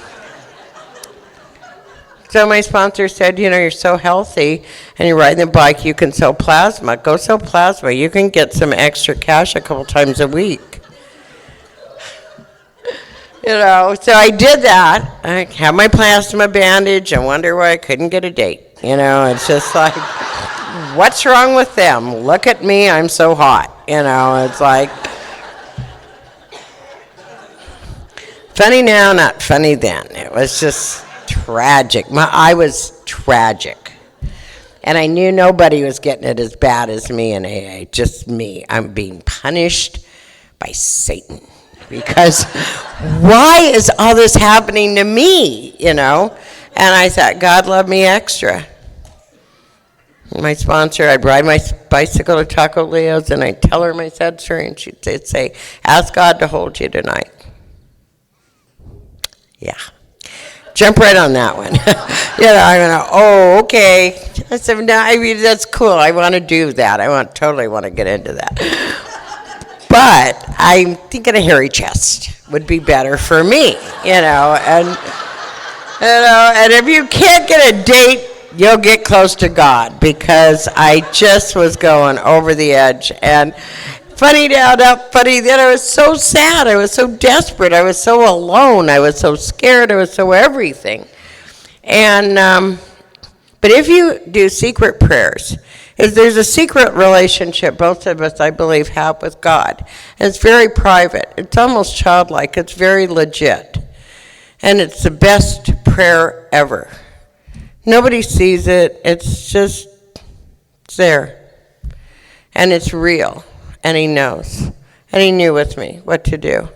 so my sponsor said, you're so healthy and you're riding the bike, you can sell plasma. Go sell plasma. You can get some extra cash a couple times a week. So I did that. I had my plasma bandage and wonder why I couldn't get a date. It's just like, what's wrong with them? Look at me, I'm so hot. It's like, funny now, not funny then. It was just tragic. I was tragic. And I knew nobody was getting it as bad as me in AA, just me. I'm being punished by Satan. Because why is all this happening to me, And I thought, God loved me extra. My sponsor, I'd ride my bicycle to Taco Leo's, and I'd tell her my sad story, and she'd say, ask God to hold you tonight. Yeah. Jump right on that one. Oh, okay. I said, no, that's cool. I want to do that. Totally want to get into that. But I'm thinking a hairy chest would be better for me, and if you can't get a date, you'll get close to God, because I just was going over the edge. And funny now, not funny then, I was so sad, I was so desperate, I was so alone, I was so scared, I was so everything. And but if you do secret prayers, there's a secret relationship both of us, I believe, have with God. And it's very private. It's almost childlike. It's very legit. And it's the best prayer ever. Nobody sees it. It's there. And it's real. And he knows. And he knew with me what to do.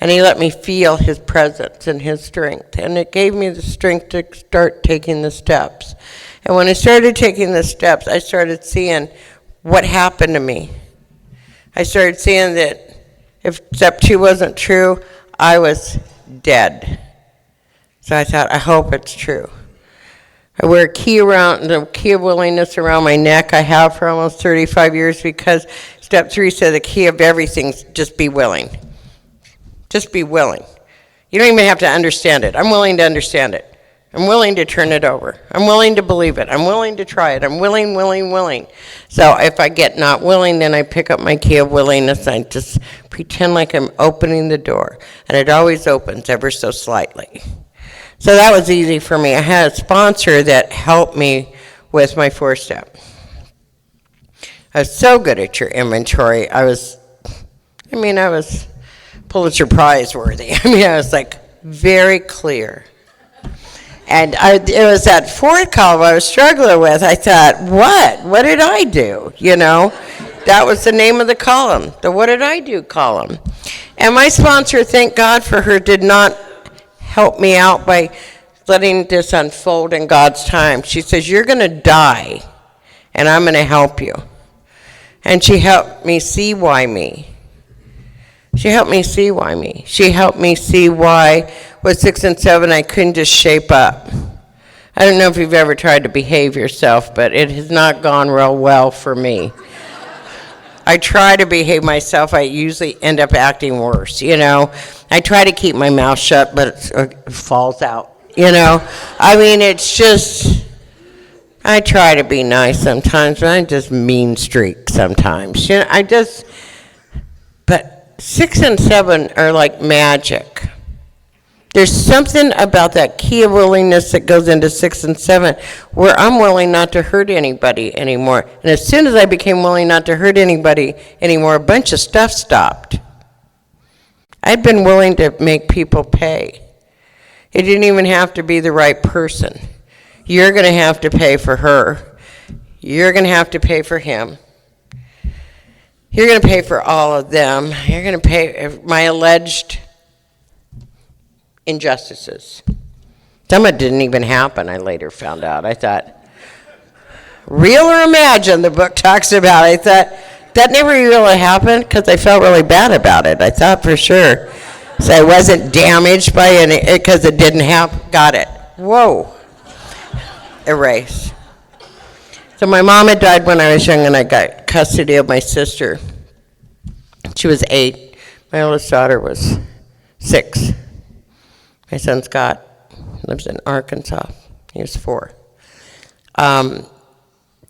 And he let me feel his presence and his strength. And it gave me the strength to start taking the steps. And when I started taking the steps, I started seeing what happened to me. I started seeing that if step 2 wasn't true, I was dead. So I thought, I hope it's true. I wear a key of willingness around my neck. I have for almost 35 years, because step 3 said the key of everything is just be willing. Just be willing. You don't even have to understand it. I'm willing to understand it. I'm willing to turn it over. I'm willing to believe it. I'm willing to try it. I'm willing. So if I get not willing, then I pick up my key of willingness and I just pretend like I'm opening the door. And it always opens ever so slightly. So that was easy for me. I had a sponsor that helped me with my 4-step. I was so good at your inventory. I was Pulitzer Prize worthy. I was like very clear. And it was that 4th column I was struggling with. I thought, what did I do? That was the name of the column, the what did I do column. And my sponsor, thank God for her, did not help me out by letting this unfold in God's time. She says, you're going to die, and I'm going to help you. And she helped me see why me. She helped me see why me. She helped me see why with 6 and 7 I couldn't just shape up. I don't know if you've ever tried to behave yourself, but it has not gone real well for me. I try to behave myself, I usually end up acting worse, I try to keep my mouth shut, but it falls out, it's just, I try to be nice sometimes, but I'm just mean streak sometimes. But 6 and 7 are like magic. There's something about that key of willingness that goes into 6 and 7 where I'm willing not to hurt anybody anymore. And as soon as I became willing not to hurt anybody anymore, a bunch of stuff stopped. I'd been willing to make people pay. It didn't even have to be the right person. You're going to have to pay for her. You're going to have to pay for him. You're going to pay for all of them. You're going to pay my alleged injustices. Some of it didn't even happen, I later found out. I thought, real or imagined, the book talks about. I thought, that never really happened because I felt really bad about it. I thought for sure. So I wasn't damaged by any, because it didn't happen. Got it. Whoa. Erase. So my mom had died when I was young, and I got custody of my sister. She was 8. My oldest daughter was 6. My son Scott lives in Arkansas. He was 4.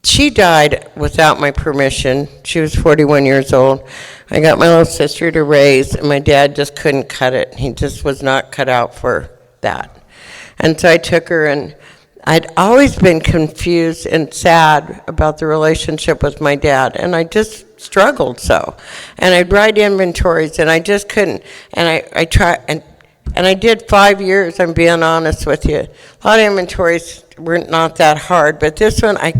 She died without my permission. She was 41 years old. I got my little sister to raise, and my dad just couldn't cut it. He just was not cut out for that. And so I took her, and I'd always been confused and sad about the relationship with my dad, and I just struggled so. And I'd write inventories, and I just couldn't. And I tried, and I did 5 years, I'm being honest with you. A lot of inventories were not that hard, but this one, I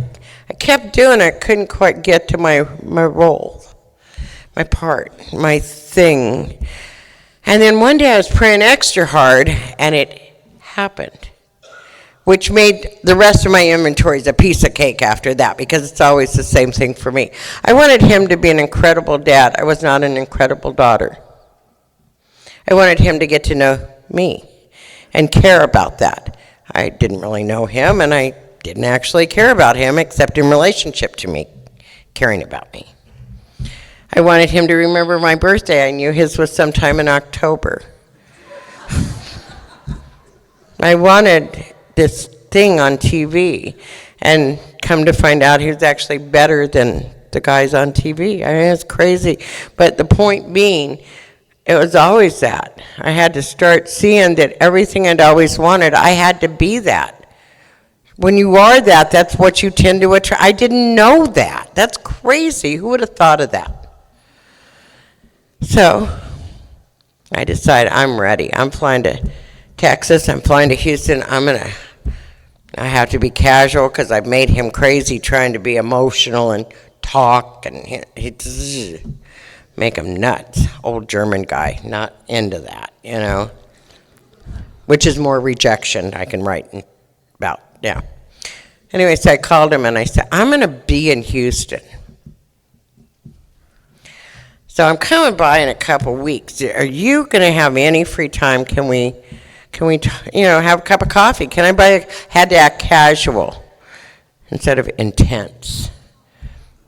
kept doing it, couldn't quite get to my role, my part, my thing. And then one day I was praying extra hard, and it happened, which made the rest of my inventories a piece of cake after that, because it's always the same thing for me. I wanted him to be an incredible dad. I was not an incredible daughter. I wanted him to get to know me and care about that. I didn't really know him, and I didn't actually care about him except in relationship to me, caring about me. I wanted him to remember my birthday. I knew his was sometime in October. I wanted this thing on TV, and come to find out he was actually better than the guys on TV. I mean, it's crazy. But the point being, it was always that. I had to start seeing that everything I'd always wanted, I had to be that. When you are that, that's what you tend to attract. I didn't know that. That's crazy. Who would have thought of that? So I decided I'm ready. I'm flying to Texas. I'm flying to Houston. I have to be casual because I've made him crazy trying to be emotional and talk and make him nuts. Old German guy, not into that, you know, which is more rejection I can write about, yeah. Anyway, so I called him and I said, I'm going to be in Houston. So I'm coming by in a couple weeks. Are you going to have any free time? Can we, have a cup of coffee? Had to act casual instead of intense.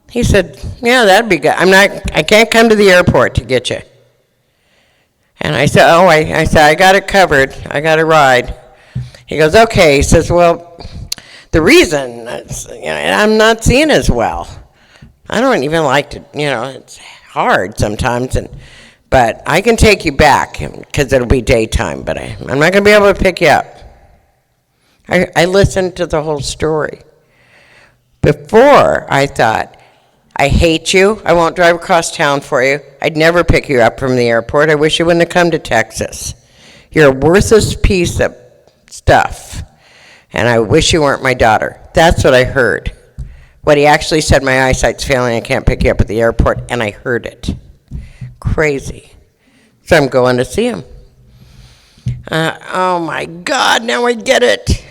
He said, yeah, that'd be good. I can't come to the airport to get you. And I said, I got it covered. I got a ride. He goes, okay. He says, well, the reason, I'm not seeing as well. I don't even like to, it's hard sometimes, but I can take you back because it'll be daytime, but I'm not going to be able to pick you up. I listened to the whole story. Before, I thought, I hate you. I won't drive across town for you. I'd never pick you up from the airport. I wish you wouldn't have come to Texas. You're a worthless piece of stuff, and I wish you weren't my daughter. That's what I heard. What he actually said, my eyesight's failing, I can't pick you up at the airport, and I heard it. Crazy. So I'm going to see him. Oh my God, now I get it.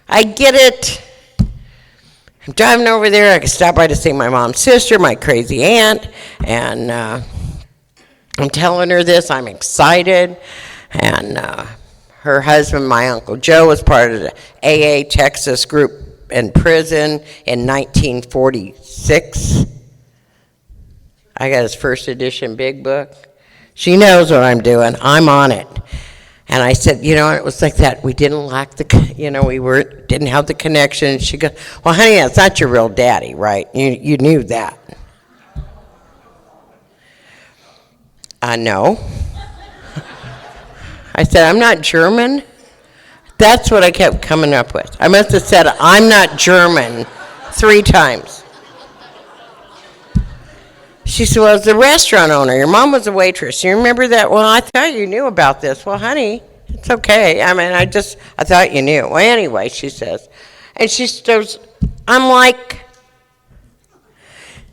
I get it. I'm driving over there. I can stop by to see my mom's sister, my crazy aunt, and I'm telling her this. I'm excited. And her husband, my Uncle Joe, was part of the AA Texas group in prison in 1946. I got his first edition big book. She knows what I'm doing. I'm on it. And I said, it was like that. We didn't lack didn't have the connection. And she goes, well, honey, that's not your real daddy, right? You knew that. No. I said, I'm not German. That's what I kept coming up with. I must have said, I'm not German 3 times. She said, well, it's the restaurant owner. Your mom was a waitress. You remember that? Well, I thought you knew about this. Well, honey, it's okay. I mean, I thought you knew. Well, anyway, she says. And she goes, I'm like,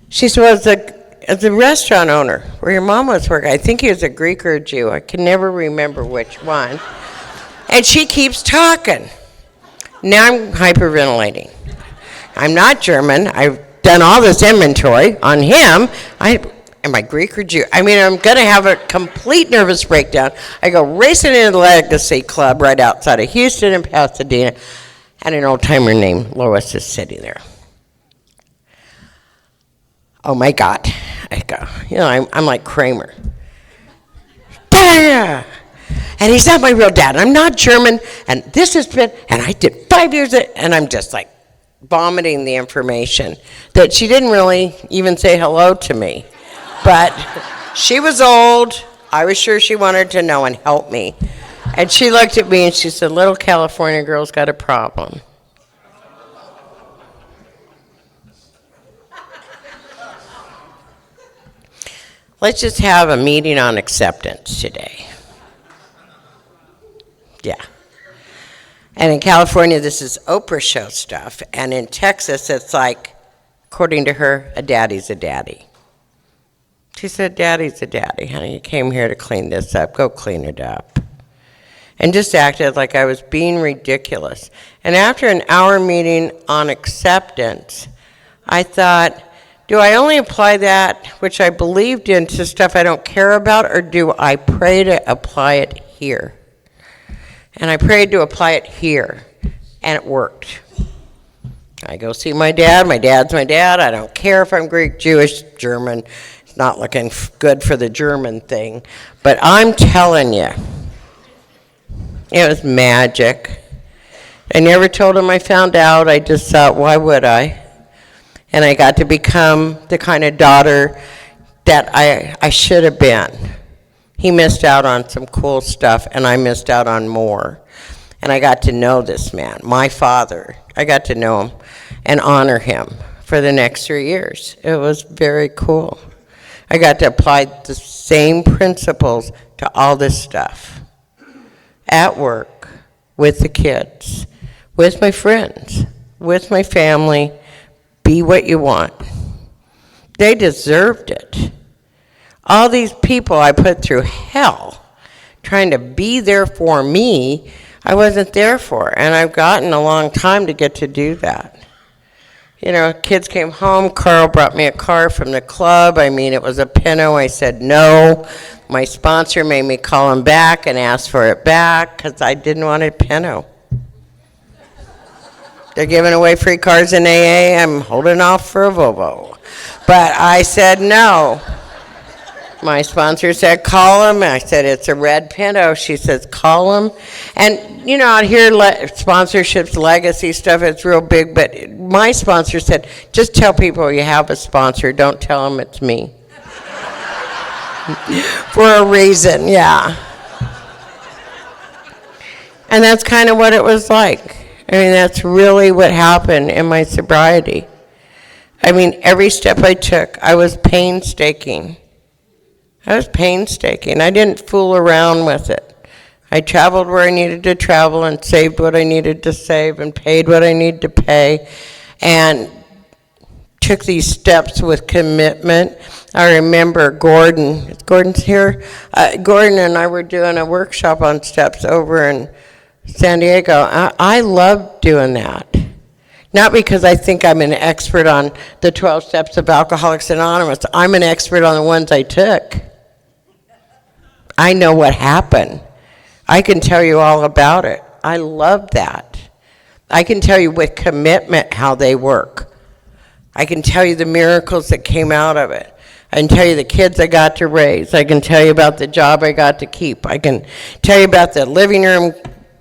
she said, well, it's the restaurant owner where your mom was working. I think he was a Greek or a Jew. I can never remember which one. And she keeps talking. Now I'm hyperventilating. I'm not German. I've done all this inventory on him. Am I Greek or Jew? I mean, I'm going to have a complete nervous breakdown. I go racing into the Legacy Club right outside of Houston and Pasadena, and an old-timer named Lois is sitting there. Oh, my God. I go, I'm like Kramer. And he's not my real dad. I'm not German, and this has been, and I did 5 years, and I'm just like vomiting the information that she didn't really even say hello to me. But she was old. I was sure she wanted to know and help me. And she looked at me and she said, little California girl's got a problem. Let's just have a meeting on acceptance today. Yeah. And in California, this is Oprah show stuff. And in Texas, it's like, according to her, a daddy's a daddy. She said, daddy's a daddy, honey. You came here to clean this up. Go clean it up. And just acted like I was being ridiculous. And after an hour meeting on acceptance, I thought, do I only apply that, which I believed in, to stuff I don't care about, or do I pray to apply it here? And I prayed to apply it here, and it worked. I go see my dad. My dad's my dad. I don't care if I'm Greek, Jewish, German. It's not looking good for the German thing. But I'm telling you, it was magic. I never told him I found out. I just thought, why would I? And I got to become the kind of daughter that I should have been. He missed out on some cool stuff, and I missed out on more. And I got to know this man, my father. I got to know him and honor him for the next 3 years. It was very cool. I got to apply the same principles to all this stuff. At work, with the kids, with my friends, with my family. Be what you want. They deserved it. All these people I put through hell trying to be there for me, I wasn't there for. And I've gotten a long time to get to do that. Kids came home. Carl brought me a car from the club. I mean, it was a Pinto. I said no. My sponsor made me call him back and ask for it back because I didn't want a Pinto. They're giving away free cars in AA. I'm holding off for a Volvo. But I said no. My sponsor said, call him. I said, it's a red Pinto. She says, call him. And, out here, sponsorships, legacy stuff, it's real big. But my sponsor said, just tell people you have a sponsor. Don't tell them it's me. For a reason, yeah. And that's kind of what it was like. I mean, that's really what happened in my sobriety. I mean, every step I took, I was painstaking. I didn't fool around with it. I traveled where I needed to travel and saved what I needed to save and paid what I needed to pay and took these steps with commitment. I remember Gordon's here. Gordon and I were doing a workshop on steps over in San Diego. I love doing that. Not because I think I'm an expert on the 12 steps of Alcoholics Anonymous. I'm an expert on the ones I took. I know what happened. I can tell you all about it. I love that. I can tell you with commitment how they work. I can tell you the miracles that came out of it. I can tell you the kids I got to raise. I can tell you about the job I got to keep. I can tell you about the living room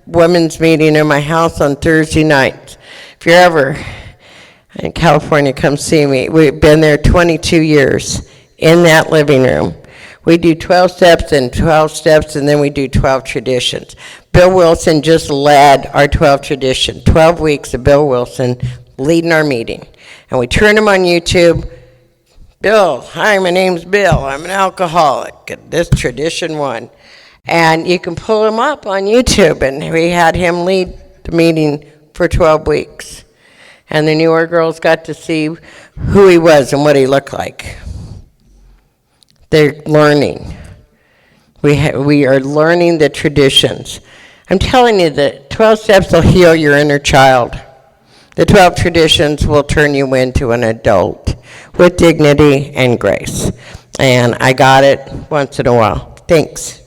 women's meeting in my house on Thursday nights. If you're ever in California, come see me. We've been there 22 years in that living room We do 12 steps and 12 steps, and then we do 12 traditions. Bill Wilson just led our 12 tradition, 12 weeks of Bill Wilson leading our meeting. And we turn him on YouTube. Bill, hi, my name's Bill. I'm an alcoholic. This tradition 1. And you can pull him up on YouTube, and we had him lead the meeting for 12 weeks. And the newer girls got to see who he was and what he looked like. They're learning. We are learning the traditions. I'm telling you that 12 steps will heal your inner child. The 12 traditions will turn you into an adult with dignity and grace. And I got it once in a while. Thanks.